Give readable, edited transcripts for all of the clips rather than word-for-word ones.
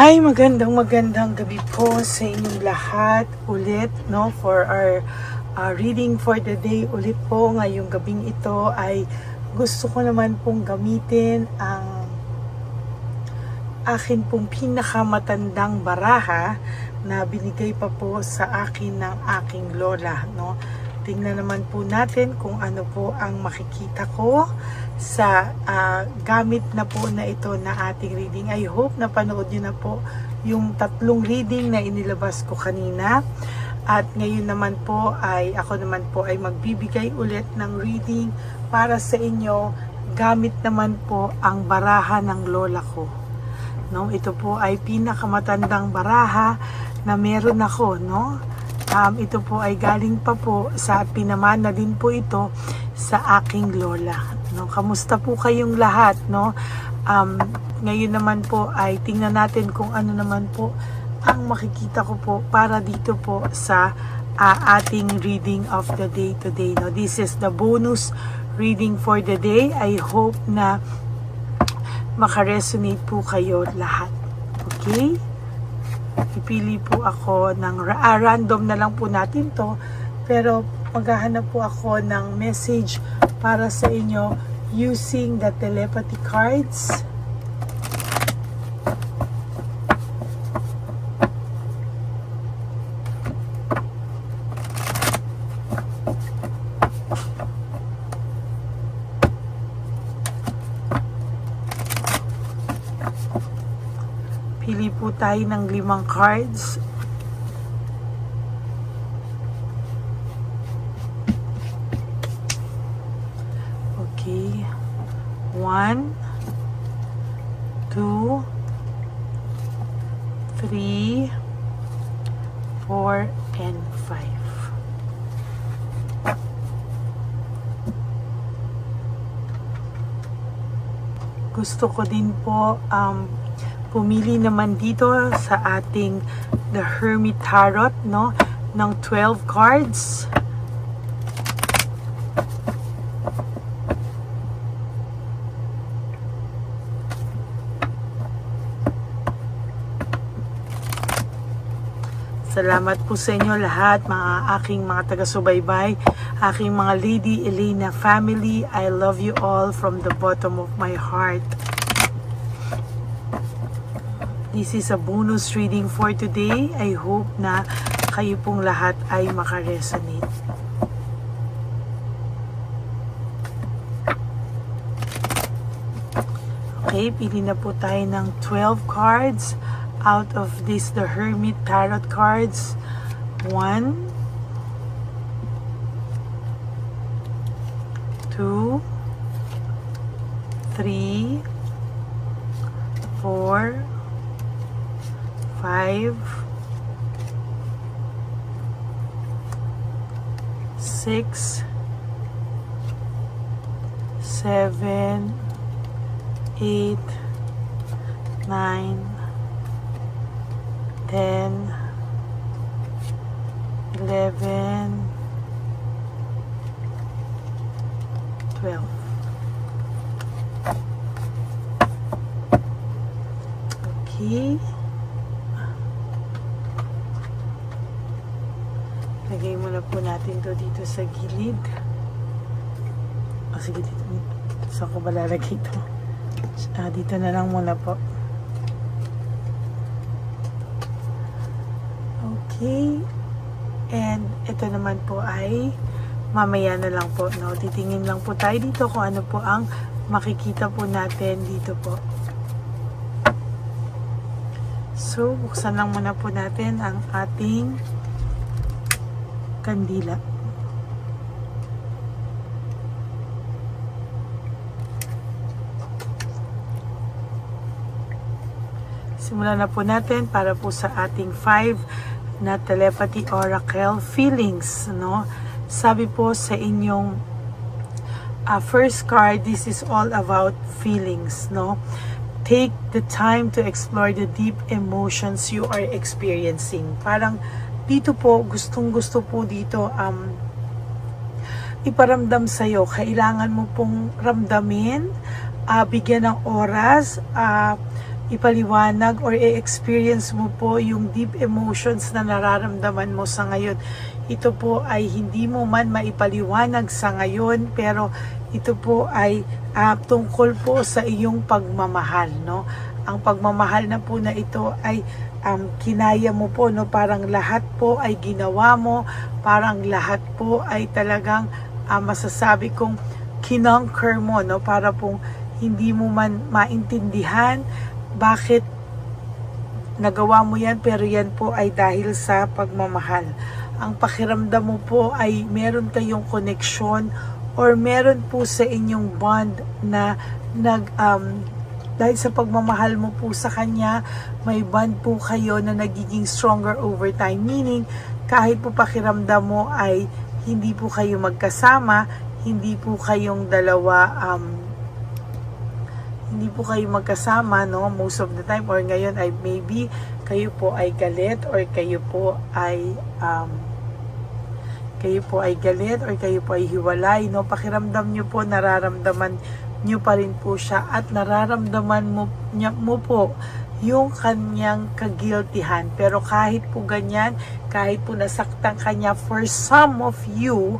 Ay, magandang gabi po sa inyong lahat ulit, no, for our reading for the day ulit po. Ngayong gabing ito ay gusto ko naman pong gamitin ang akin pong pinakamatandang baraha na binigay pa po sa akin ng aking lola, no. Tingnan naman po natin kung ano po ang makikita ko sa gamit na po na ito na ating reading. I hope na panood nyo na po yung 3 reading na inilabas ko kanina. At ngayon naman po ay ako naman po ay magbibigay ulit ng reading para sa inyo gamit naman po ang baraha ng lola ko. No, ito po ay pinakamatandang baraha na meron ako, no? Ito po ay galing pa po sa pinamana din po ito sa aking lola. No, kamusta po kayong lahat, no? Ngayon naman po ay tingnan natin kung ano naman po ang makikita ko po para dito po sa ating reading of the day today. No, this is the bonus reading for the day. I hope na makaresonate po kayo lahat. Okay? Ipili po ako ng random na lang po natin to, pero maghahanap po ako ng message para sa inyo using the telepathy cards. Pili po tayo ng 5 cards. Okay. 1, 2, 3, 4, and 5. Gusto ko din po pumili naman dito sa ating The Hermit Tarot, no, ng 12 cards. Salamat po sa inyo lahat, mga aking mga taga-subaybay, aking mga Lady Elena family. I love you all from the bottom of my heart. This is a bonus reading for today. I hope na kayo pong lahat ay makaresonate. Okay, pili na po tayo ng 12 cards out of this The Hermit Tarot cards. 1, 2, 3, 4, 5, 6, 7, 8, 9, 10, 11, 12. Okay. Lagay muna po natin to dito sa gilid. Sige, dito. Saan ko ba lalagay ito? Dito na lang muna po. Okay. And ito naman po ay mamaya na lang po, no? Titingin lang po tayo dito kung ano po ang makikita po natin dito po. So, buksan lang muna po natin ang ating kandila. Simulan na po natin para po sa ating 5 na telepathy oracle feelings, no? Sabi po sa inyong first card, this is all about feelings, no? Take the time to explore the deep emotions you are experiencing. Parang dito po, gustong-gusto po dito iparamdam sa'yo. Kailangan mo pong ramdamin, bigyan ng oras, ipaliwanag or i-experience mo po yung deep emotions na nararamdaman mo sa ngayon. Ito po ay hindi mo man maipaliwanag sa ngayon, pero ito po ay tungkol po sa iyong pagmamahal, no? Ang pagmamahal na po na ito ay kinaya mo po, no? Parang lahat po ay ginawa mo, parang lahat po ay talagang masasabi kong kinonquer mo, no? Para pong hindi mo man maintindihan bakit nagawa mo yan, pero yan po ay dahil sa pagmamahal. Ang pakiramdam mo po ay meron kayong connection or meron po sa inyong bond na dahil sa pagmamahal mo po sa kanya, may bond po kayo na nagiging stronger over time. Meaning, kahit po pakiramdam mo ay hindi po kayo magkasama, hindi po kayong dalawa hindi po kayo magkasama, no, most of the time, or ngayon ay maybe kayo po ay galit or kayo po ay galit or kayo po ay hiwalay, no? Pakiramdam nyo po, nararamdaman nyo pa rin po siya at nararamdaman mo po yung kanyang kagiltihan. Pero kahit po ganyan, kahit po nasaktan kanya, for some of you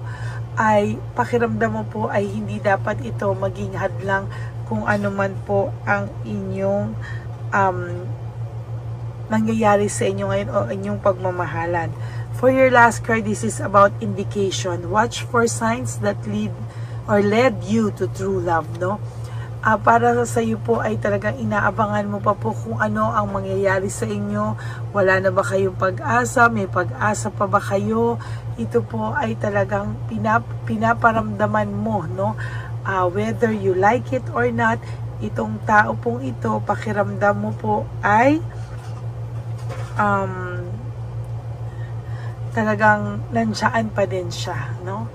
ay pakiramdam mo po ay hindi dapat ito maging hadlang kung ano man po ang inyong nangyayari sa inyo ngayon o inyong pagmamahalan. For your last card, this is about indication. Watch for signs that lead or led you to true love, no? Para sa iyo po ay talagang inaabangan mo pa po kung ano ang mangyayari sa inyo. Wala na ba kayong pag-asa? May pag-asa pa ba kayo? Ito po ay talagang pinaparamdaman mo, no? Whether you like it or not, itong tao pong ito, pakiramdam mo po ay talagang nansyaan pa din siya, no?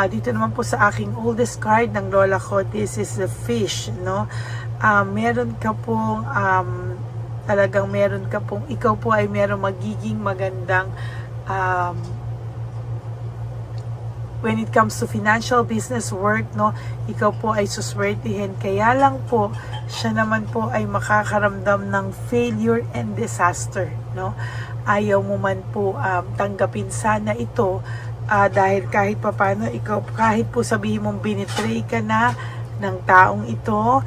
Dito naman po sa aking oldest card ng lola ko, this is the fish, no? Meron ka pong ikaw po ay meron magiging magandang when it comes to financial, business, work, no, ikaw po ay suswertihin. Kaya lang po, siya naman po ay makakaramdam ng failure and disaster, no? Ayaw mo man po tanggapin sana ito dahil kahit papano, ikaw, kahit po sabihin mong binitray ka na ng taong ito,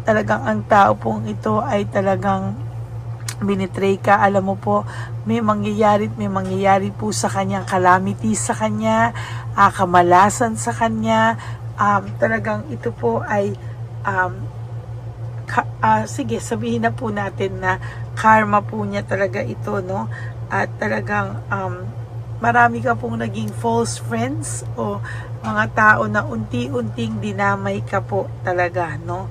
talagang ang tao pong ito ay talagang binitray ka, alam mo po, may mangyayari po sa kanyang calamity sa kanya, kamalasan sa kanya, talagang ito po ay sige, sabihin na po natin na karma po niya talaga ito, no? At talagang marami ka pong naging false friends o mga tao na unti-unting dinamay ka po talaga, no?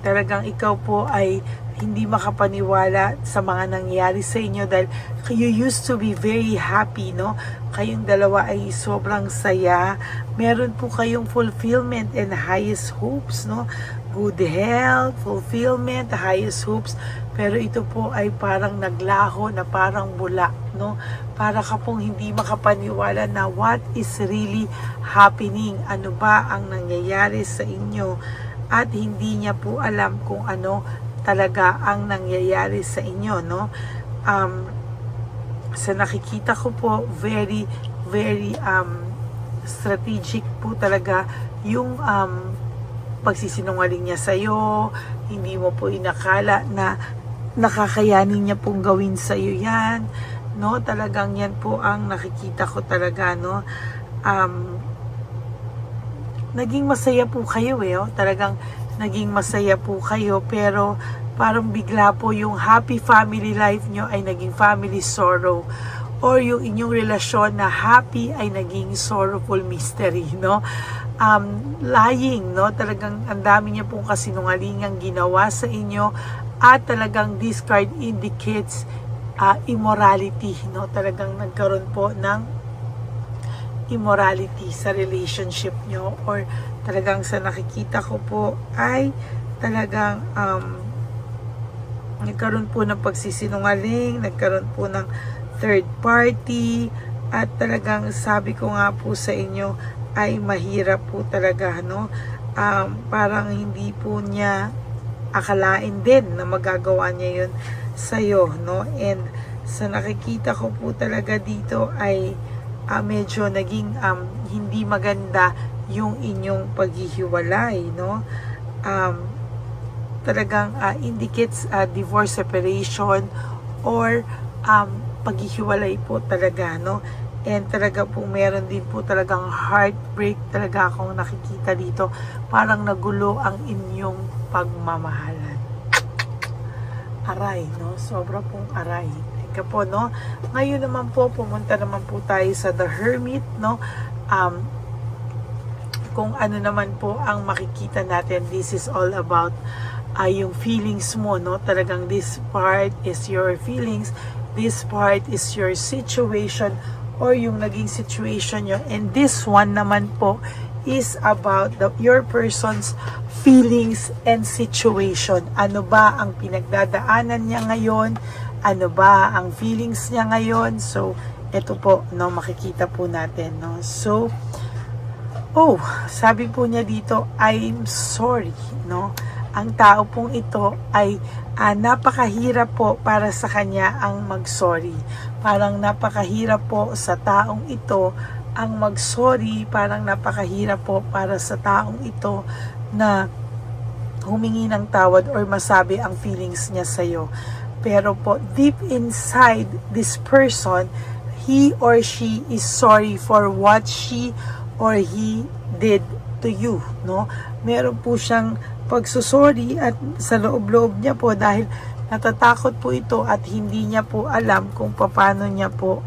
Talagang ikaw po ay hindi makapaniwala sa mga nangyari sa inyo dahil you used to be very happy, no? Kayong dalawa ay sobrang saya. Meron po kayong fulfillment and highest hopes, no? Good health, fulfillment, highest hopes. Pero ito po ay parang naglaho na parang bula, no? Para ka pong hindi makapaniwala na what is really happening. Ano ba ang nangyayari sa inyo? At hindi niya po alam kung ano talaga ang nangyayari sa inyo, no? Sa nakikita ko po, very strategic po talaga yung pagsisinungaling niya sa'yo. Hindi mo po inakala na nakakayanin niya pong gawin sa'yo yan, no? Talagang yan po ang nakikita ko talaga, no? Naging masaya po kayo, oh. Talagang naging masaya po kayo, pero parang bigla po yung happy family life nyo ay naging family sorrow, or yung inyong relasyon na happy ay naging sorrowful mystery, no? Lying, no? Talagang ang dami niya pong kasinungalingang ginawa sa inyo, at talagang this card indicates immorality, no? Talagang nagkaroon po ng immorality sa relationship nyo, or talagang sa nakikita ko po ay talagang nagkaroon po ng pagsisinungaling, nagkaroon po ng third party, at talagang sabi ko nga po sa inyo ay mahirap po talaga, no? Parang hindi po niya akalain din na magagawa niya yun sa'yo, no? And sa nakikita ko po talaga dito ay medyo naging hindi maganda yung inyong paghihiwalay, no? Talagang indicates divorce, separation, or paghihiwalay po talaga, no? And talaga po meron din po talagang heartbreak talaga akong nakikita dito. Parang nagulo ang inyong pagmamahalan. Aray, no? Sobra pong aray. Teka po, no? Ngayon naman po, pumunta naman po tayo sa The Hermit, no? Kung ano naman po ang makikita natin, this is all about yung feelings mo, no? Talagang this part is your feelings, this part is your situation, or yung naging situation nyo. And this one naman po is about your person's feelings and situation. Ano ba ang pinagdadaanan niya ngayon? Ano ba ang feelings niya ngayon? So, ito po, no, makikita po natin, no? So, sabi po niya dito, I'm sorry, no? Ang tao pong ito ay napakahirap po para sa kanya ang mag-sorry. Parang napakahirap po sa taong ito ang mag-sorry. Parang napakahirap po para sa taong ito na humingi ng tawad or masabi ang feelings niya sa'yo. Pero po, deep inside this person, he or she is sorry for what she or he did to you, no? Meron po siyang pagsusori at sa loob-loob niya po dahil natatakot po ito at hindi niya po alam kung paano niya po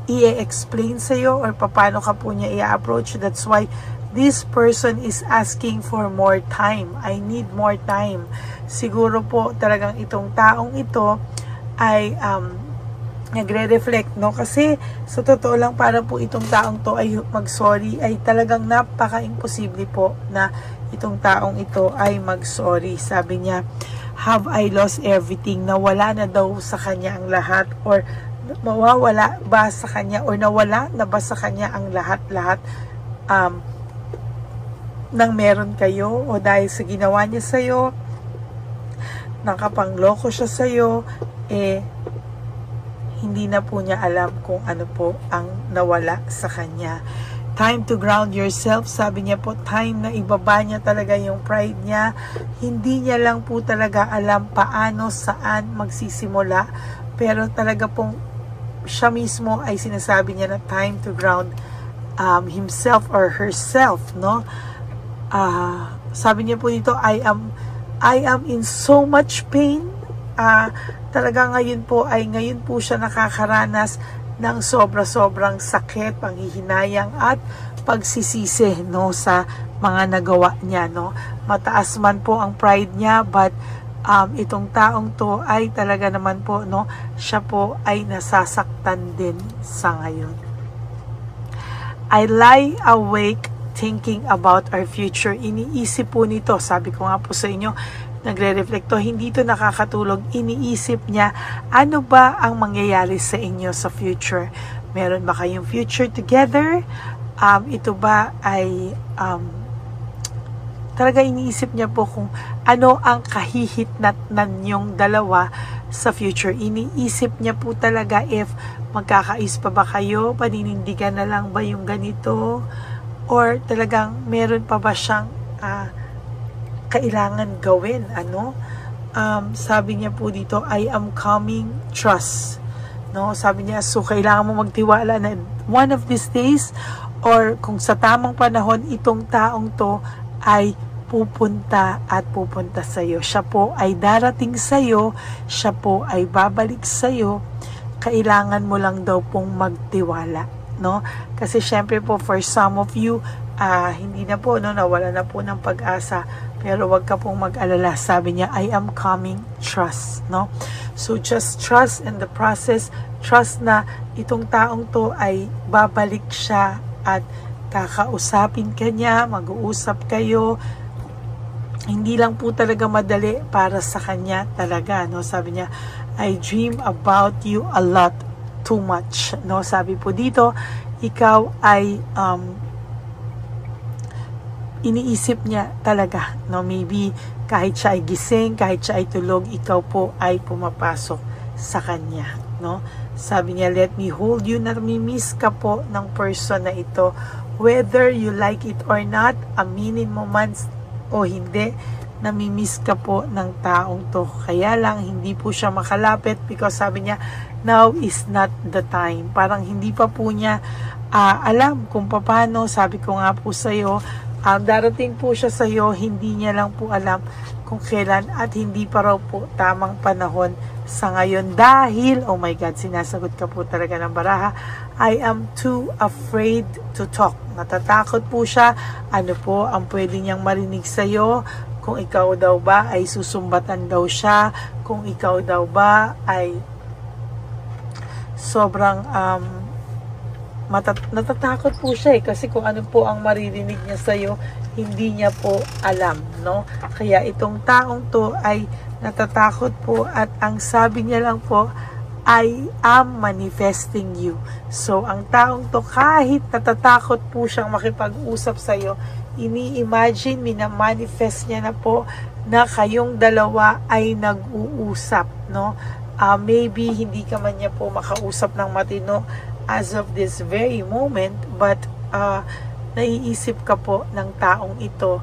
i-explain sa iyo or paano ka po niya i-approach. That's why this person is asking for more time. I need more time. Siguro po talagang itong taong ito ay nagre-reflect, no? Kasi sa totoo lang, para po itong taong to ay mag-sorry ay talagang napaka-imposible po na itong taong ito ay mag-sorry. Sabi niya, have I lost everything? Nawala na daw sa kanya ang lahat, or mawawala ba sa kanya, or nawala na ba sa kanya ang lahat-lahat nang meron kayo, o dahil sa ginawa niya sa'yo, nakapangloko siya sa'yo, hindi na po niya alam kung ano po ang nawala sa kanya. Time to ground yourself. Sabi niya po, time na ibaba niya talaga yung pride niya. Hindi niya lang po talaga alam paano, saan magsisimula. Pero talaga pong siya mismo ay sinasabi niya na time to ground himself or herself, no? Sabi niya po dito, I am in so much pain. Talaga ngayon po siya nakakaranas ng sobra-sobrang sakit, panghihinayang at pagsisisi, no, sa mga nagawa niya, no. Mataas man po ang pride niya, but itong taong to ay talaga naman po, no, siya po ay nasasaktan din sa ngayon. I lie awake thinking about our future. Iniisip po nito, sabi ko nga po sa inyo, nagre-reflecto, hindi ito nakakatulog. Iniisip niya, ano ba ang mangyayari sa inyo sa future? Meron ba kayong future together? Ito ba ay talaga iniisip niya po kung ano ang kahihitnatnan yung dalawa sa future. Iniisip niya po talaga if magkakais pa ba kayo, paninindigan na lang ba yung ganito, or talagang meron pa ba siyang kailangan gawin, ano? Sabi niya po dito, I am coming, trust. No? Sabi niya, so kailangan mo magtiwala na one of these days, or kung sa tamang panahon, itong taong to ay pupunta at pupunta sa iyo. Siya po ay darating sa iyo, siya po ay babalik sa iyo. Kailangan mo lang daw pong magtiwala, no? Kasi syempre po, for some of you, hindi na po, no, nawala na po ng pag-asa, pero wag ka pong mag-alala. Sabi niya, I am coming, trust, no? So just trust in the process, trust na itong taong to ay babalik siya at kakausapin ka niya, mag-uusap kayo. Hindi lang po talaga madali para sa kanya talaga, no? Sabi niya, I dream about you a lot, too much, no? Sabi po dito, ikaw ay iniisip niya talaga, no? Maybe kahit siya ay gising, kahit siya ay tulog, ikaw po ay pumapasok sa kanya, no? Sabi niya, let me hold you. Namimiss ka po ng person na ito. Whether you like it or not, aminin mo man o hindi, namimiss ka po ng taong to. Kaya lang, hindi po siya makalapit because sabi niya, now is not the time. Parang hindi pa po niya alam kung paano. Sabi ko nga po sa'yo, darating po siya sa'yo, hindi niya lang po alam kung kailan at hindi pa raw po tamang panahon sa ngayon dahil, oh my God, sinasagot ka po talaga ng baraha, I am too afraid to talk. Natatakot po siya. Ano po ang pwede niyang marinig sa'yo? Kung ikaw daw ba ay susumbatan daw siya, kung ikaw daw ba ay sobrang natatakot po siya kasi kung ano po ang maririnig niya sa'yo, hindi niya po alam, no? Kaya itong taong to ay natatakot po at ang sabi niya lang po, I am manifesting you. So, ang taong to kahit natatakot po siyang makipag-usap sa'yo, ini-imagine, minamanifest niya na po na kayong dalawa ay nag-uusap, no? Maybe hindi ka man niya po makausap ng matino as of this very moment, but naiisip ka po ng taong ito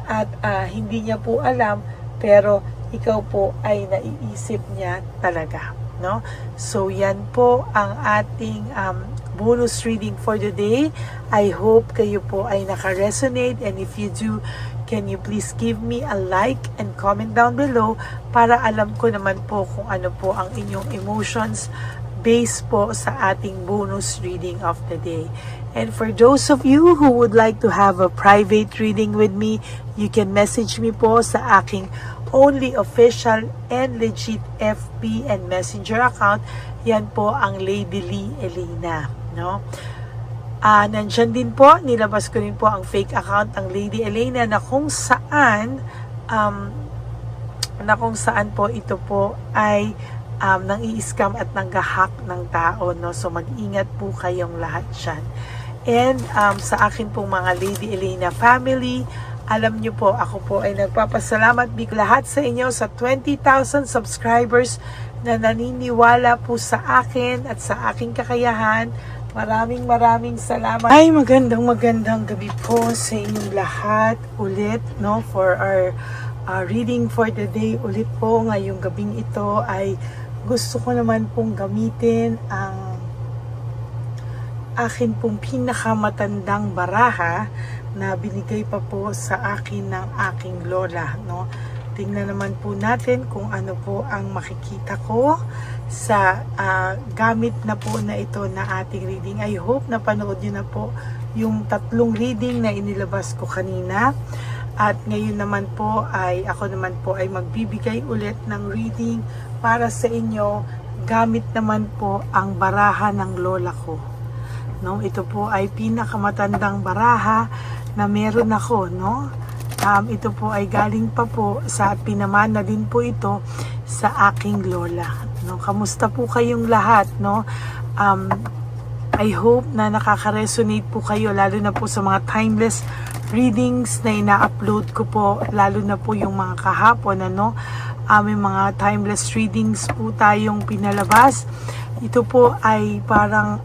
at hindi niya po alam, pero ikaw po ay naiisip niya talaga, no? So yan po ang ating bonus reading for the day. I hope kayo po ay naka-resonate, and if you do, can you please give me a like and comment down below para alam ko naman po kung ano po ang inyong emotions based po sa ating bonus reading of the day. And for those of you who would like to have a private reading with me, you can message me po sa aking only official and legit FB and Messenger account. Yan po ang Lady Lee Elena, no? Nandyan din po, nilabas ko rin po ang fake account ng Lady Elena na kung saan po ito po ay nang i-scam at nang-hack ng tao, no? So mag-ingat po kayong lahat dyan. And sa akin pong mga Lady Elena family, alam nyo po, ako po ay nagpapasalamat big lahat sa inyo sa 20,000 subscribers na naniniwala po sa akin at sa aking kakayahan. Maraming salamat. Ay, magandang gabi po sa inyong lahat ulit, no? For our reading for the day ulit po ngayong gabing ito ay gusto ko naman pong gamitin ang akin pong pinakamatandang baraha na binigay pa po sa akin ng aking lola, no? Tingnan naman po natin kung ano po ang makikita ko sa gamit na po na ito na ating reading. I hope na panood nyo na po yung 3 reading na inilabas ko kanina. At ngayon naman po ay ako naman po ay magbibigay ulit ng reading para sa inyo gamit naman po ang baraha ng lola ko. No, ito po ay pinakamatandang baraha na meron ako, no? Ito po ay galing pa po sa pinamana din po ito sa aking lola, no? Kamusta po kayong lahat, no? I hope na nakaka-resonate po kayo, lalo na po sa mga timeless readings na ina-upload ko po, lalo na po yung mga kahapon, ano? May mga timeless readings po tayong pinalabas. Ito po ay parang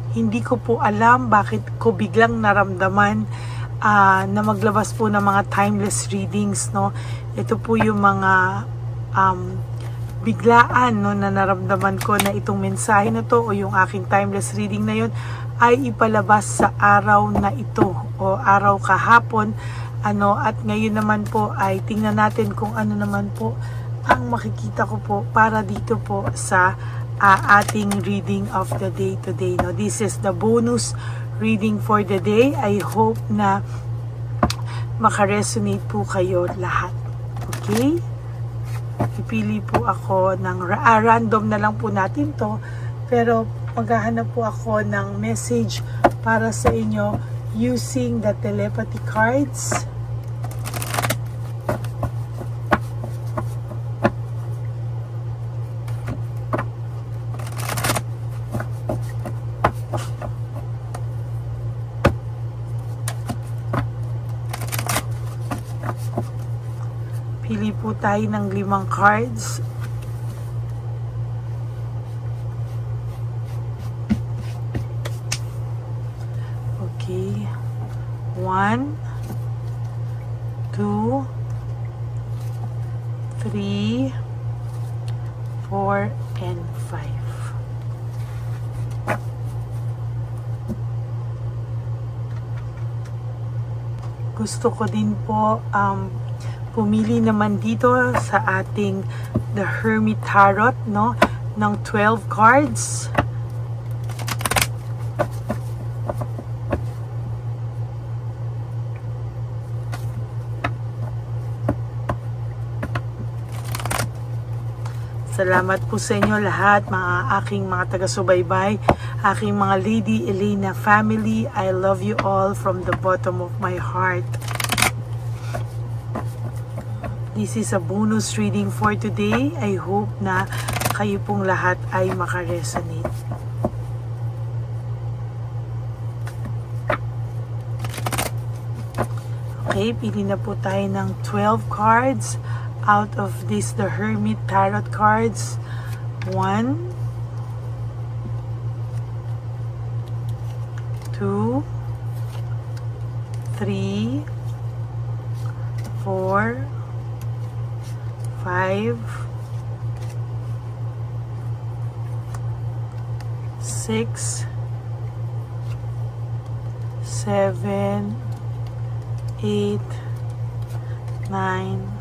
hindi ko po alam bakit ko biglang naramdaman na maglabas po ng mga timeless readings, no? Ito po yung mga biglaan, no, na naramdaman ko na itong mensahe na to o yung aking timeless reading na yun ay ipalabas sa araw na ito o araw kahapon, ano, at ngayon naman po ay tingnan natin kung ano naman po ang makikita ko po para dito po sa ating reading of the day today, no? This is the bonus reading for the day. I hope na makaresonate po kayo lahat. Okay? Pipili po ako ng random na lang po natin to, pero maghahanap po ako ng message para sa inyo using the telepathy cards. tayo ng 5 cards. Okay. 1, 2, 3, 4, and 5. Gusto ko din po pumili naman dito sa ating The Hermit Tarot, no, ng 12 cards. Salamat po sa inyo lahat, mga aking mga taga-subaybay, aking mga Lady Elena family. I love you all from the bottom of my heart. This is a bonus reading for today. I hope na kayo pong lahat ay makaresonate. Okay, pili na po tayo ng 12 cards. Out of this, the Hermit Tarot cards. 1, 2, 3, 4, 5, 6, 7, 8, 9,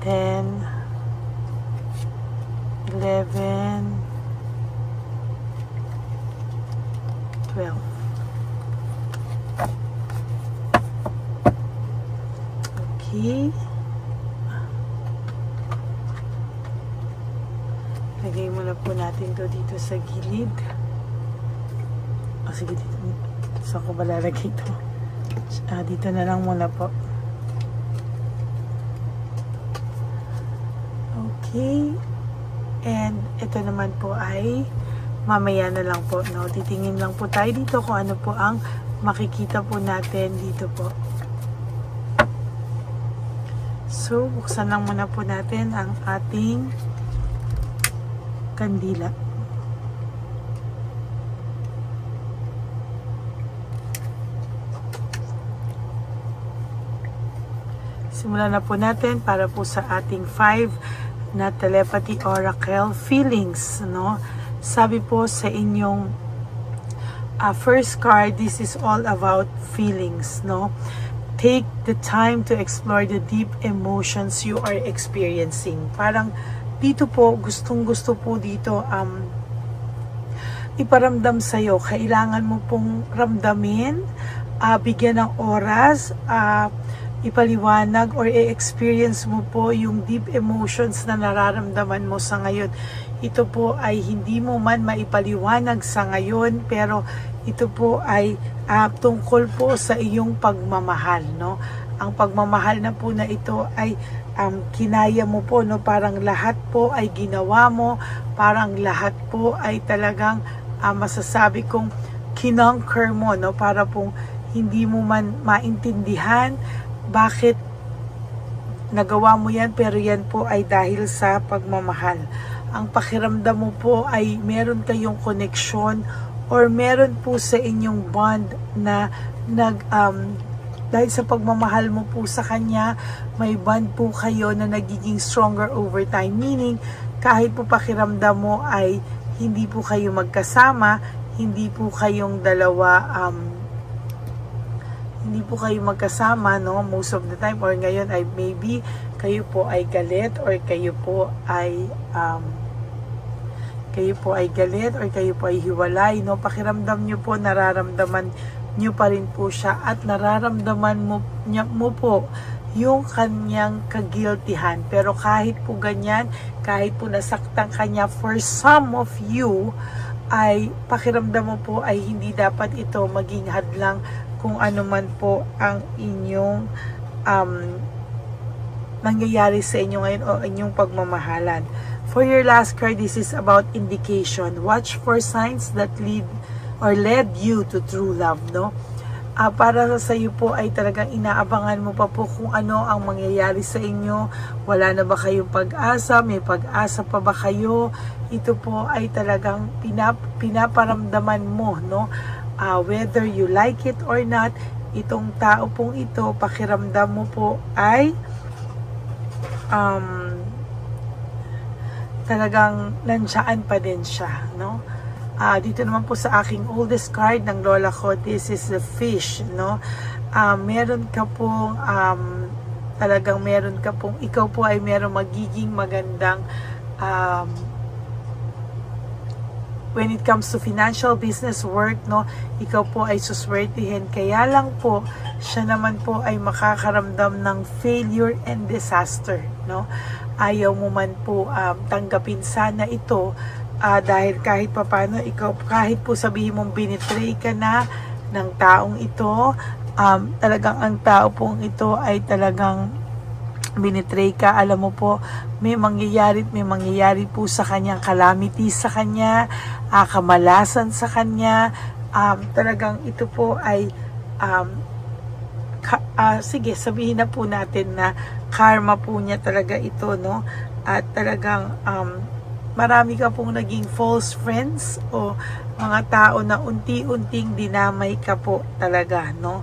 10, 11, 12. Okay. Lagay muna po natin to dito sa gilid. O sige, dito. Saan ko ba lalagay ito? Dito na lang muna po. Okay. And ito naman po ay mamaya na lang po, no? Titingin lang po tayo dito kung ano po ang makikita po natin dito po. So, buksan lang muna po natin ang ating kandila. Simulan na po natin para po sa ating 5 na telepathy oracle feelings, no? Sabi po sa inyong first card, this is all about feelings, no? Take the time to explore the deep emotions you are experiencing. Parang dito po, gustong-gusto po dito iparamdam sa'yo. Kailangan mo pong ramdamin, bigyan ng oras, ipaliwanag or i-experience mo po yung deep emotions na nararamdaman mo sa ngayon. Ito po ay hindi mo man maipaliwanag sa ngayon, pero ito po ay tungkol po sa iyong pagmamahal, no? Ang pagmamahal na po na ito ay kinaya mo po, no? Parang lahat po ay ginawa mo, parang lahat po ay talagang masasabi kong kinonquer mo, no? Para pong hindi mo man maintindihan bakit nagawa mo yan, pero yan po ay dahil sa pagmamahal. Ang pakiramdam mo po ay meron kayong connection or meron po sa inyong bond na dahil sa pagmamahal mo po sa kanya, may bond po kayo na nagiging stronger over time. Meaning, kahit po pakiramdam mo ay hindi po kayo magkasama, hindi po kayong dalawa hindi po kayo magkasama, no, most of the time, or ngayon ay maybe kayo po ay galit or kayo po ay galit or kayo po ay hiwalay, no? Pakiramdam nyo po, nararamdaman nyo pa rin po siya at nararamdaman mo po yung kanyang kagiltihan. Pero kahit po ganyan, kahit po nasaktan kanya, for some of you ay pakiramdam mo po ay hindi dapat ito maging hadlang kung ano man po ang inyong nangyayari sa inyo ngayon o inyong pagmamahalan. For your last card, this is about indication. Watch for signs that lead or led you to true love, no? para sa iyo po ay talagang inaabangan mo pa po kung ano ang mangyayari sa inyo. Wala na ba kayong pag-asa? May pag-asa pa ba kayo? Ito po ay talagang pinaparamdaman mo, no? Whether you like it or not, itong tao pong ito, pakiramdam mo po ay talagang nandiyan pa din siya, no? Dito naman po sa aking oldest card ng lola ko, this is the fish, no? Meron ka pong talagang meron ka pong, ikaw po ay meron magiging magandang when it comes to financial business work, no? Ikaw po ay suswertihin, kaya lang po siya naman po ay makakaramdam ng failure and disaster, no? Ayaw mo man po tanggapin sana ito, dahil kahit papano ikaw, kahit po sabihin mong binitray ka na ng taong ito, talagang ang tao pong ito ay talagang binitray ka, alam mo po, may mangyayari po sa kanyang calamity sa kanya, kamalasan sa kanya, talagang ito po ay sige, sabihin na po natin na karma po niya talaga ito, no? At talagang marami ka pong naging false friends o mga tao na unti-unting dinamay ka po talaga, no?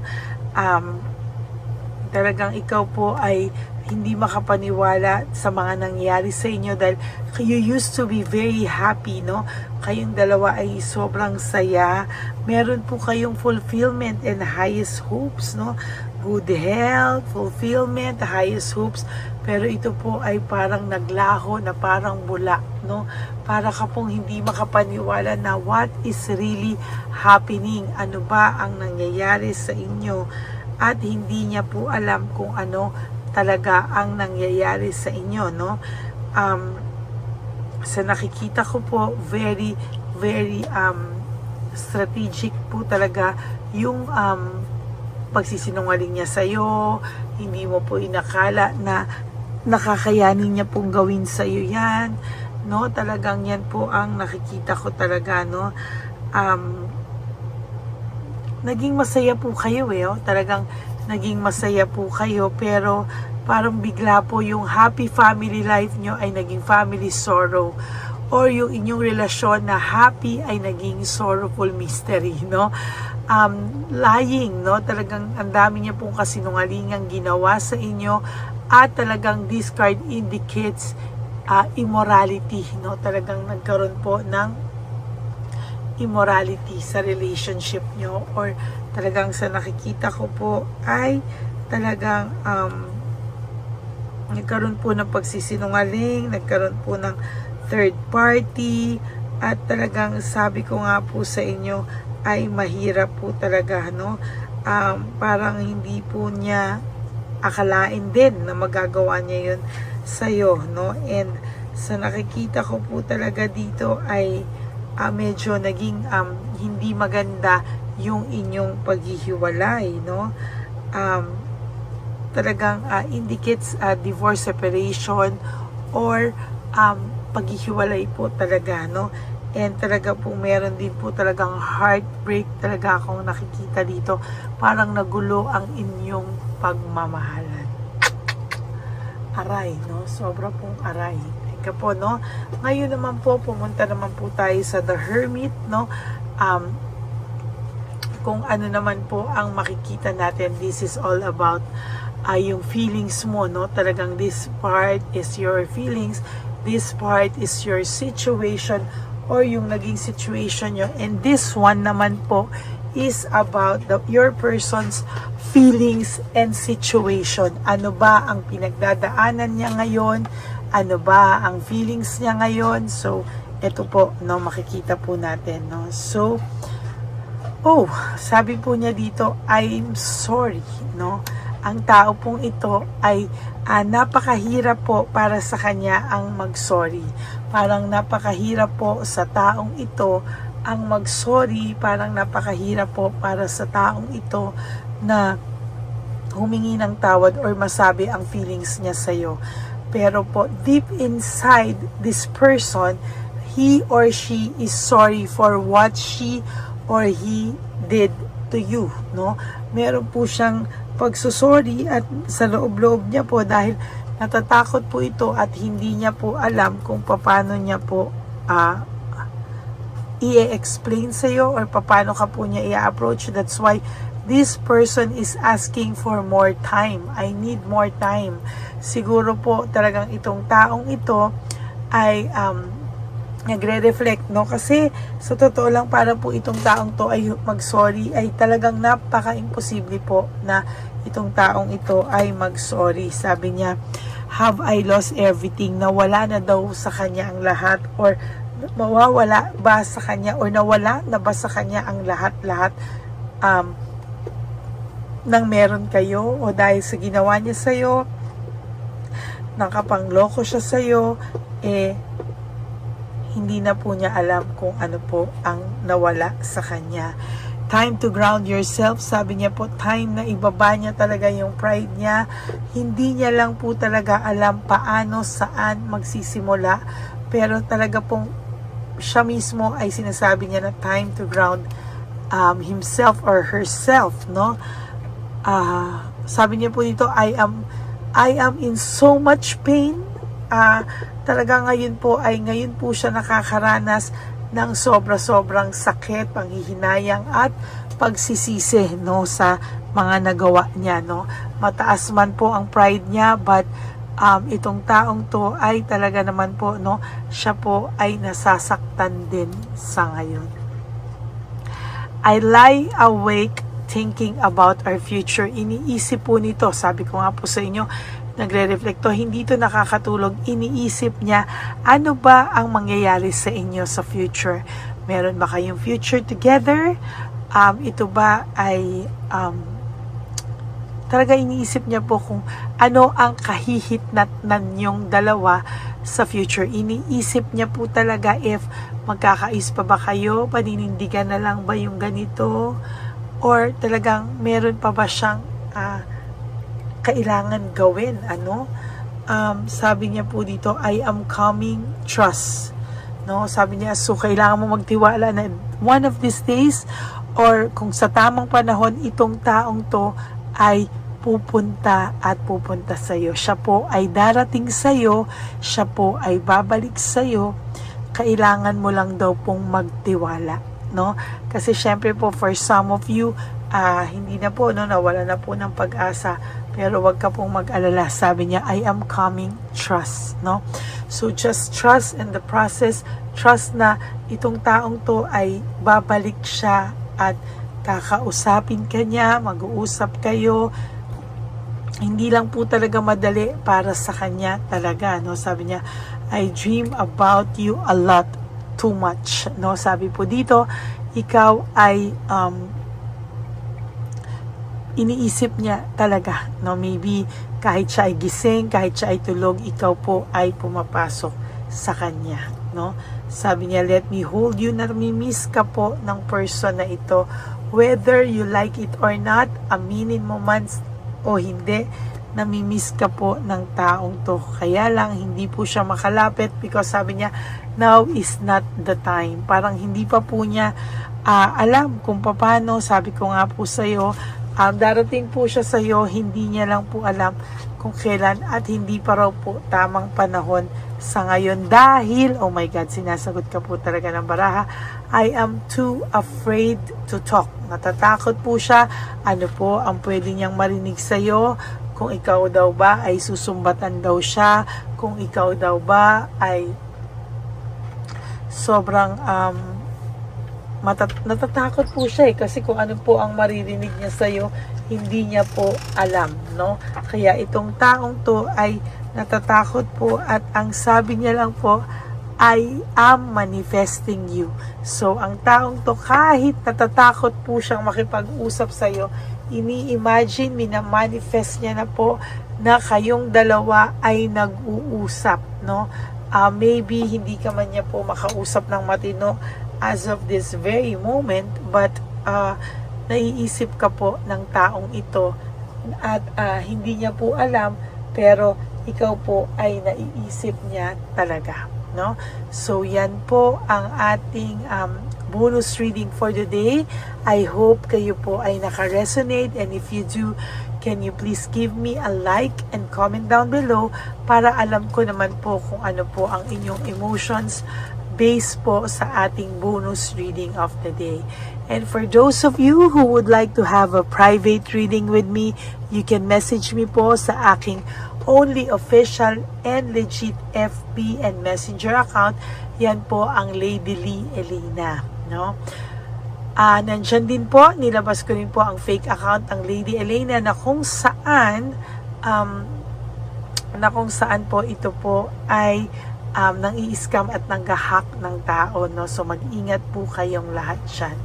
Talagang ikaw po ay hindi makapaniwala sa mga nangyari sa inyo dahil you used to be very happy, no? Kayong dalawa ay sobrang saya. Meron po kayong fulfillment and highest hopes, no? Good health, fulfillment, highest hopes. Pero ito po ay parang naglaho na parang bula, no? Para ka pong hindi makapaniwala na what is really happening. Ano ba ang nangyayari sa inyo? At hindi niya po alam kung ano talaga ang nangyayari sa inyo, no? Sa nakikita ko po, very strategic po talaga yung pagsisinungaling niya sa'yo. Hindi mo po inakala na nakakayanin niya pong gawin sa'yo yan, no? Talagang yan po ang nakikita ko talaga, no? Naging masaya po kayo, oh. Talagang naging masaya po kayo, pero parang bigla po yung happy family life nyo ay naging family sorrow, or yung inyong relasyon na happy ay naging sorrowful mystery, no? Lying, no? Talagang ang dami niya pong kasinungalingang ginawa sa inyo, at talagang this card indicates immorality, no? Talagang nagkaroon po ng immorality sa relationship nyo, or talagang sa nakikita ko po ay talagang nagkaroon po ng pagsisinungaling, nagkaroon po ng third party, at talagang sabi ko nga po sa inyo ay mahirap po talaga, no? Parang hindi po niya akalain din na magagawa niya yun sa'yo, no? And sa nakikita ko po talaga dito ay medyo naging hindi maganda yung inyong paghihiwalay, no? Talagang indicates divorce, separation, or paghihiwalay po talaga, no? And talaga po meron din po talagang heartbreak talaga akong nakikita dito. Parang nagulo ang inyong pagmamahalan. Aray, no? Sobra pong aray po, no? Ngayon naman po, pumunta naman po tayo sa The Hermit, no? Kung ano naman po ang makikita natin, this is all about yung feelings mo, no? Talagang this part is your feelings, this part is your situation, or yung naging situation nyo, and this one naman po is about your person's feelings and situation. Ano ba ang pinagdadaanan niya ngayon? Ano ba ang feelings niya ngayon? So, ito po, no, makikita po natin, no. So, sabi po niya dito, I'm sorry, no. Ang tao pong ito ay napakahirap po para sa kanya ang mag-sorry. Parang napakahirap po sa taong ito ang mag-sorry. Parang napakahirap po para sa taong ito na humingi ng tawad or masabi ang feelings niya sa'yo. Pero po, deep inside this person, he or she is sorry for what she or he did to you, no? Meron po siyang pagsusorry at sa loob-loob niya po dahil natatakot po ito at hindi niya po alam kung paano niya po i-explain sa iyo or paano ka po niya i-approach. That's why this person is asking for more time. I need more time. Siguro po talagang itong taong ito ay nagre-reflect, no? Kasi sa totoo lang, para po itong taong to ay mag-sorry ay talagang napaka-imposible po na itong taong ito ay mag-sorry. Sabi niya, have I lost everything? Nawala na daw sa kanya ang lahat, or mawawala ba sa kanya, or nawala na ba sa kanya ang lahat-lahat nang meron kayo, o dahil sa ginawa niya sa'yo, nakapangloko siya sa'yo, hindi na po niya alam kung ano po ang nawala sa kanya. Time to ground yourself. Sabi niya po, time na ibaba niya talaga yung pride niya. Hindi niya lang po talaga alam paano, saan magsisimula. Pero talaga pong siya mismo ay sinasabi niya na time to ground himself or herself, no? Sabi niya po dito, I am in so much pain. Talaga ngayon po siya nakakaranas ng sobra-sobrang sakit, panghihinayang at pagsisisi, no, sa mga nagawa niya, no. Mataas man po ang pride niya, but itong taong to ay talaga naman po, no, siya po ay nasasaktan din sa ngayon. I lie awake thinking about our future. Iniisip po nito, sabi ko nga po sa inyo, nagre-reflecto, hindi ito nakakatulog. Iniisip niya, ano ba ang mangyayari sa inyo sa future? Meron ba kayong future together? Ito ba ay talaga iniisip niya po kung ano ang kahihitnatnan yung dalawa sa future. Iniisip niya po talaga if magkakais pa ba kayo, paninindigan na lang ba yung ganito, or talagang meron pa ba siyang kailangan gawin, ano? Sabi niya po dito, I am coming, trust. No? Sabi niya, so kailangan mo magtiwala na one of these days, or kung sa tamang panahon, itong taong to ay pupunta at pupunta sa iyo. Siya po ay darating sa iyo, siya po ay babalik sa iyo. Kailangan mo lang daw pong magtiwala, no? Kasi syempre po, for some of you, hindi na po, no, nawala na po ng pag-asa. Pero wag ka pong mag-alala. Sabi niya, I am coming, trust, no? So just trust in the process. Trust na itong taong to ay babalik siya at kakausapin ka niya, mag-uusap kayo. Hindi lang po talaga madali para sa kanya talaga, no? Sabi niya, I dream about you a lot, too much, no? Sabi po dito, ikaw ay iniisip niya talaga, no? Maybe kahit siya ay gising, kahit siya ay tulog, ikaw po ay pumapasok sa kanya, no? Sabi niya, let me hold you. Namimiss ka po ng person na ito, whether you like it or not, aminin mo man o hindi, namimiss ka po ng taong to. Kaya lang hindi po siya makalapit because sabi niya, now is not the time. Parang hindi pa po niya alam kung paano. Sabi ko nga po sa iyo, darating po siya sa iyo, hindi niya lang po alam kung kailan at hindi pa raw po tamang panahon sa ngayon dahil, oh my God, sinasagot ka po talaga ng baraha, I am too afraid to talk. Natatakot po siya, ano po ang pwede niyang marinig sa iyo, kung ikaw daw ba ay susumbatan daw siya, kung ikaw daw ba ay sobrang natatakot po siya kasi kung ano po ang maririnig niya sa iyo, hindi niya po alam, no? Kaya itong taong to ay natatakot po at ang sabi niya lang po, I am manifesting you. So, ang taong to kahit natatakot po siyang makipag-usap sa iyo, ini-imagine, minamanifest niya na po na kayong dalawa ay nag-uusap, no? Maybe hindi ka man niya po makausap ng matino as of this very moment, but naiisip ka po ng taong ito at hindi niya po alam, pero ikaw po ay naiisip niya talaga, no? So yan po ang ating bonus reading for the day. I hope kayo po ay naka-resonate, and if you do, can you please give me a like and comment down below para alam ko naman po kung ano po ang inyong emotions based po sa ating bonus reading of the day. And for those of you who would like to have a private reading with me, you can message me po sa aking only official and legit FB and Messenger account. Yan po ang Lady Lee Elena, no? Nandyan din po, nilabas ko rin po ang fake account ng Lady Elena na kung saan po ito po ay nang i-scam at nang-hack ng tao, no? So mag-ingat po kayong lahat dyan.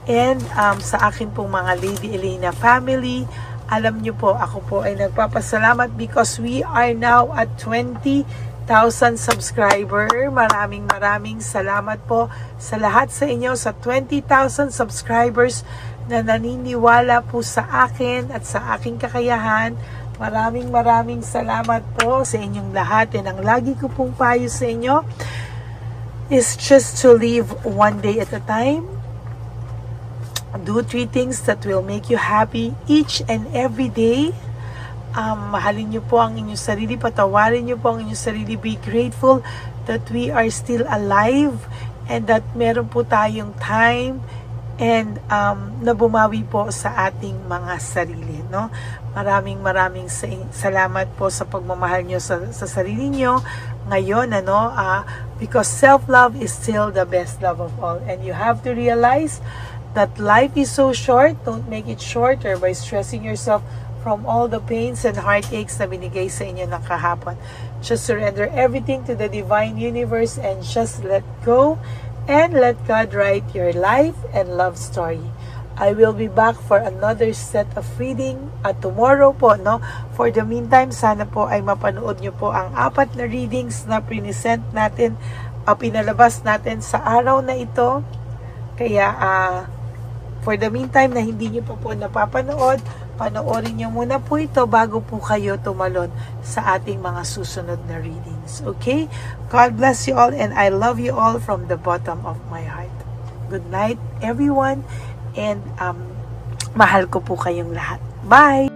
And sa akin pong mga Lady Elena family, alam nyo po, ako po ay nagpapasalamat because we are now at 20,000 subscriber. Maraming salamat po sa lahat sa inyo, sa 20,000 subscribers na naniniwala po sa akin at sa aking kakayahan. Maraming salamat po sa inyong lahat. And ang lagi ko pong payo sa inyo is just to live one day at a time. Do 3 things that will make you happy each and every day. Mahalin niyo po ang inyong sarili, patawarin niyo po ang inyong sarili, be grateful that we are still alive and that meron po tayong time and na bumawi po sa ating mga sarili, no? Maraming salamat po sa pagmamahal niyo sa sarili niyo ngayon, because self-love is still the best love of all, and you have to realize that life is so short. Don't make it shorter by stressing yourself from all the pains and heartaches na binigay sa inyo ng kahapon. Just surrender everything to the divine universe and just let go and let God write your life and love story. I will be back for another set of reading tomorrow po, no? For the meantime, sana po ay mapanood nyo po ang 4 na readings na pinalabas natin sa araw na ito. Kaya, for the meantime na hindi nyo po napapanood, panoorin nyo muna po ito bago po kayo tumalon sa ating mga susunod na readings. Okay? God bless you all and I love you all from the bottom of my heart. Good night, everyone. And mahal ko po kayong lahat. Bye!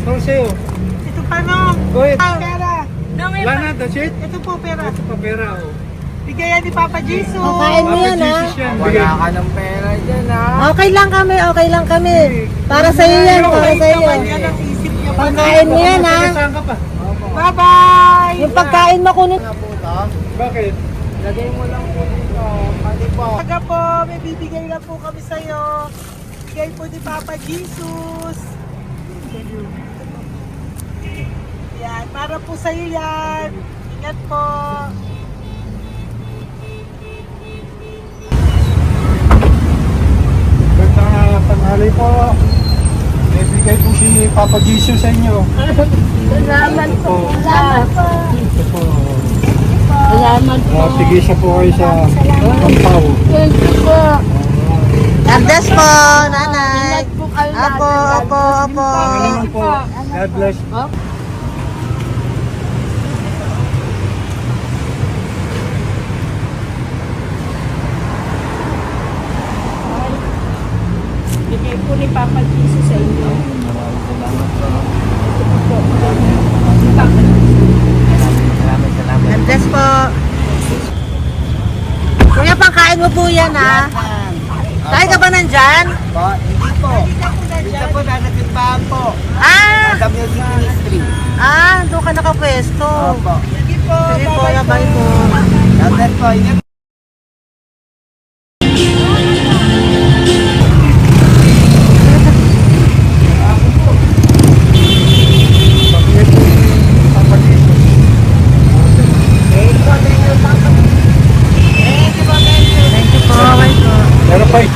Para sa'yo. Ito pa nung. Go ahead. Pera. Wala na, that's it? Ito po pera. Ito pa pera, oh. Bigayan ni Papa Jesus. Pakain mo yan, ha? Jesus yan. Bigay. Wala ka ng pera dyan, ha? Okay lang kami, okay lang kami. Para sa iyo yan, para sa iyo yan. Yan ang isip niya. Pagkain mo yan, ha? Saan ka pa? Bye-bye! Yung pagkain mo kunin. Ano po ito? Bakit? Lagay mo lang po dito. Pati po. Taga po, may bibigay lang po kami sa'yo. Bigay po ni Papa Jesus. Yan, para po sa'yo yan. Ingat po. Ganda tanghali po. May bigay po si Papa Jesus sa inyo. Salamat po. Salamat po. Ito po. Salamat po. Sige siya po kayo sa Pampaw. Thank you po. God bless po, nanay. Apo, apo, apo. Salamat po. God bless. Bigay po ni Papa Jesus sa inyo. Salamat. God bless po. Kuya, pangkain mo po yan, ha? Tayo ka ba nandyan? Po, hindi po. Dito po, nanatimbahan po. Ah! Sa music ministry. Doon ka nakapwesto. Opo. Sige po, Sige po, bye po. God bless po. Ingat. Bakit po si Papa Jesus? Thank you po, bye po. Pero pa eh.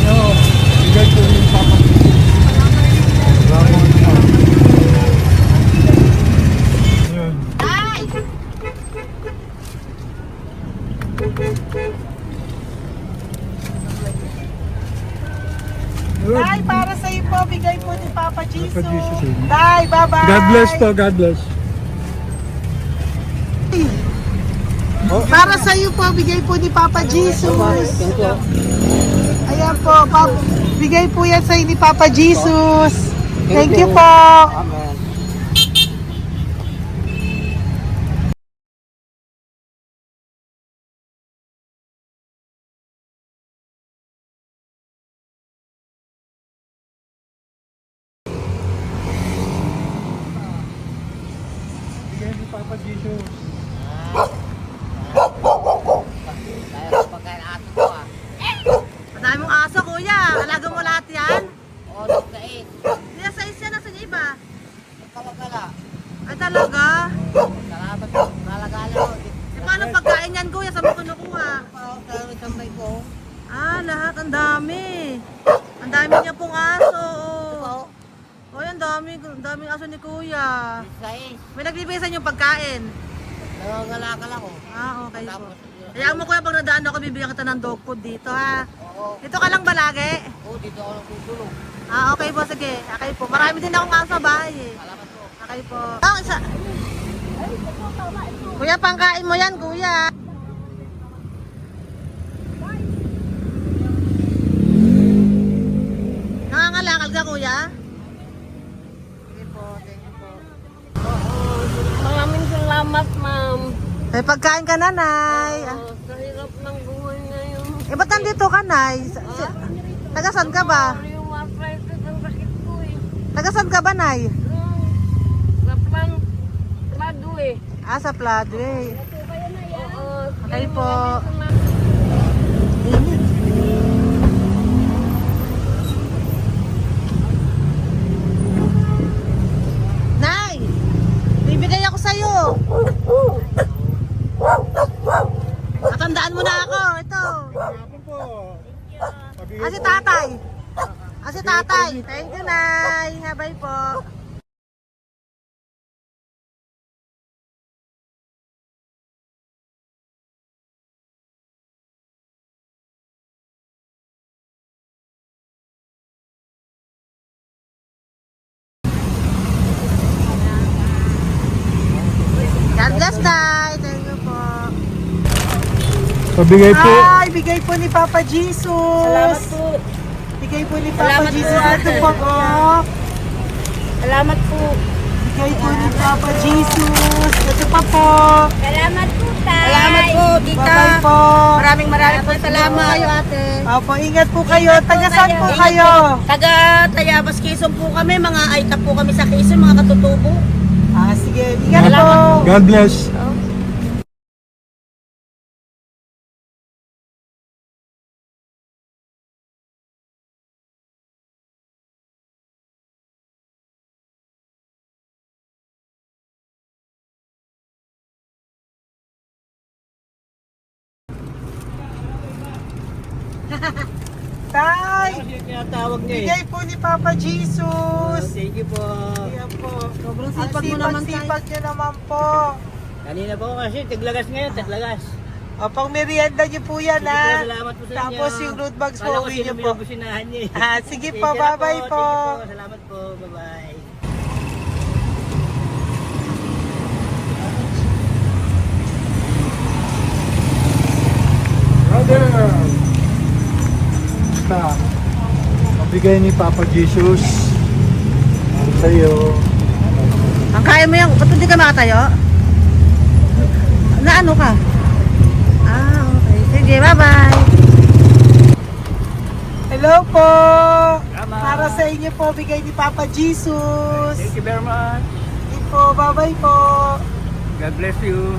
Yo, bigay po ni Papa Jesus. Salamat po. Yun. Good. Day, para sa iyo po, bigay po ni Papa Jesus. Papa Jesus, eh. Day, bye-bye. God bless po, God bless. Para sa iyo po, bigay po ni Papa Jesus. Ayan po, bigay po yan sa iyo ni Papa Jesus. Thank you po. Amen. Bigay ni Papa Jesus. Tayo pagkain ato ko, ah. Madami mong aso, kuya. Alaga mo lahat yan? O, nagkait. Kaya sa isya, nasa niya iba? Kalagala. Ay, talaga? Salamat po. Kalagala ko. E, paano pagkain yan, kuya? Saan mo kinukuha? Sa tambay ko. Lahat. Ang dami. Ang dami niya pong aso. Oy, ang daming aso ni kuya. Sais. May nagbibigay sa inyo pagkain. Nangangalakal ako. Okay po. Tapos, Kaya mo kuya, pag nadaan ako, bibigyan kita ng dog food dito, ha? oo. Dito ka lang ba lagi? Dito ako natutulog. Okay po, sige. Okay po. Marami din akong aso sa bahay, eh. Salamat po. Okay po. Isa. Kuya, pangkain mo yan, kuya. Nangangalakal ka, kuya? Sige po, thank you po. Maraming salamat, ma'am. May pagkain ka, nanay. Sa hirap ng buhay ngayon. Ba't nandito ka, nay? Tagasan ka ba? Yung arthritis ang sakit ko eh. Tagasan ka ba, nay? Sa plado eh. Sa Pladway. Oo. Okay po. Nay! Bibigay ako sa'yo. Matandaan mo na ako. Ito. Hapon po. Si tatay. Si tatay. Thank you, Nay. Habay po. God bless, Tay. Thank you po. Pabigay po. Ay, bigay po ni Papa Jesus. Salamat po. Bigay po ni Papa Salamat po, Jesus. Ito ate. po, oh. Salamat po. Bigay po ni Papa Jesus. Ito pa po. Salamat po, tay. Salamat po, tita. Bye-bye po. Maraming po salamat. Kayo, ate. Opo, ingat po kayo. Taga saan po Ingat kayo? po. Taga Tayabas, Quezon po kami. Mga aita po kami sa Quezon, mga katutubo. Sige. Ingat po. Salamat God bless. Tay, Tinatawag niya bigay po ni Papa Jesus. Thank you po. Ayan po. Sobrang Ang sipag mo naman, tay. sipag nyo naman po. Kanina po kasi, taglagas ngayon, taglagas. O, pang merienda nyo po yan, Sige po, ha? salamat po sa inyo. Tapos yung road bags po, Kala ko uwi sino nyo po. binubusinahan niyo eh. Sige Sige po, na bye-bye po. Sige po, salamat po. Bye-bye. Brother! Basta, mabigay ni Papa Jesus ang sa'yo. Ang kaya mo yan, ba't hindi ka makatayo? Na ano ka? Okay. Sige, bye-bye. Hello po. Tama. Para sa inyo po, bigay ni Papa Jesus. Thank you very much. Sige po, bye-bye po. God bless you.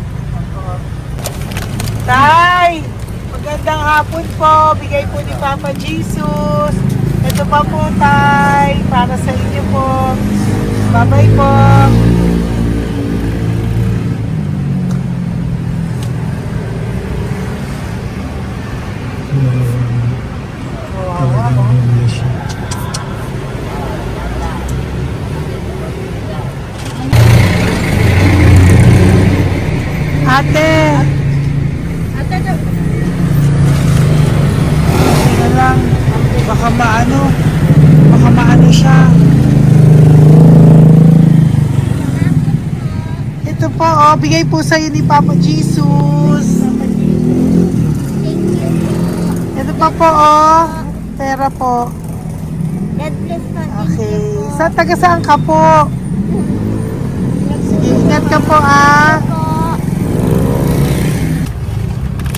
Tay, magandang hapon po. Bigay po ni Papa Jesus. Ito pa po, Tay. Para sa inyo po. Bye-bye po. Ate. Sige lang. Baka maano siya. Ito po, oh, bigay po sa'yo ni Papa Jesus. Ito pa po, oh. Pera po. God bless po. Okay. Taga saan ka po? Sige, ingat ka po, ah.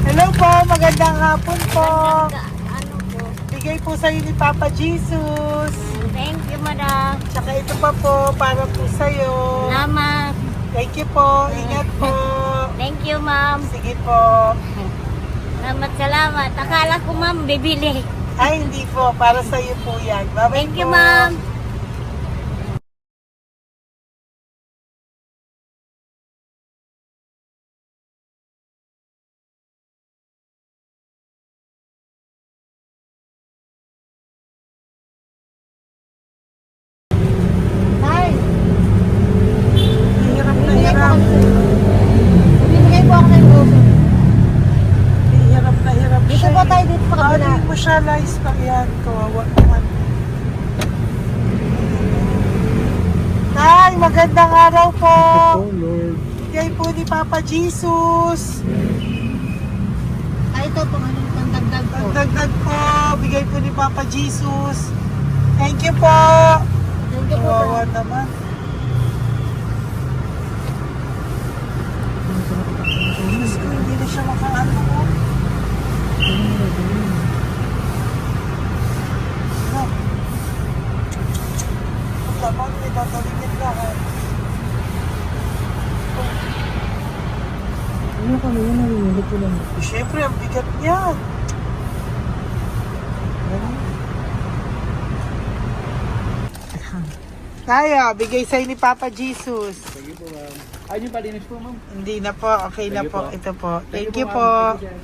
Hello po, magandang hapon po. Ano po? Bigay po sa'yo ni Papa Jesus. Thank you, madam. Tsaka ito pa po, para po sa'yo. Salamat. Thank you po, ingat po. Thank you, ma'am. Sige po. Salamat. Akala ko, ma'am, bibili. Ay, hindi po, para sa'yo po yan. Bye-bye Thank you, po. ma'am. Hirap na hirap. Bibigay po ako ng gusto. Hirap na hirap Dito siya. ba tayo dito sa kabila? Hindi mo siya lies pa yan. Kawawa naman. Tay, magandang araw po. Oh Lord. Bigay po ni Papa Jesus. Ay, ito pang ano, pangdagdag po. Dagdag po. Bigay po ni Papa Jesus. Thank you po. Thank you po. Kawawa naman. Diyos ko, hindi na siya makaano po. No. Pagkabang may tataligin lahat. Ano kami yun, nalilito ko lang. Siyempre, ang bigat niyan. Kaya, bigay sa'yo ni Papa Jesus. Sige po, ma'am. Ayun yung palinis po, ma'am. Hindi na po, okay na Sige po. po. Ito po. Thank you ma'am. po. Thank you, sir.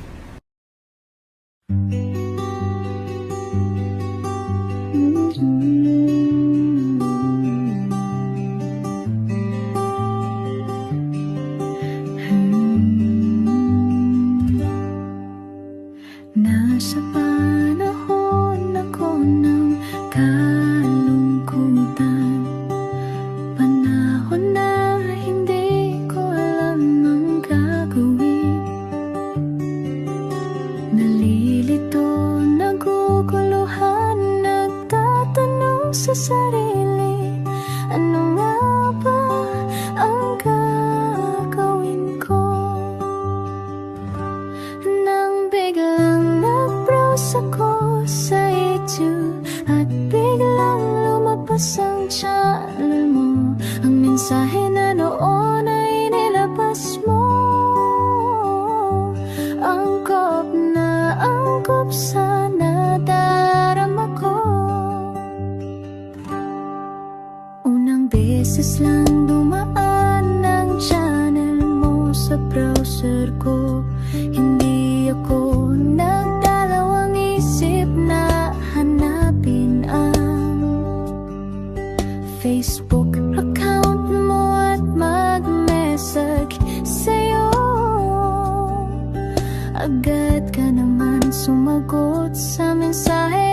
Nasa panahon ako ng kalungkutan, panahon na hindi ko alam ang gagawin. sarili. Ano nga ba ang gagawin ko? Nang biglang nag-browse ako sa YouTube at biglang lumabas ang channel mo. Ang mensahe na noon ay nilabas mo. Angkop sa nadarama ko. Unang beses lang dumaan ang channel mo sa browser ko. Hindi ako nagdalawang isip na hanapin ang Facebook account mo at mag-message sa'yo. Agad ka naman sumagot sa mensahe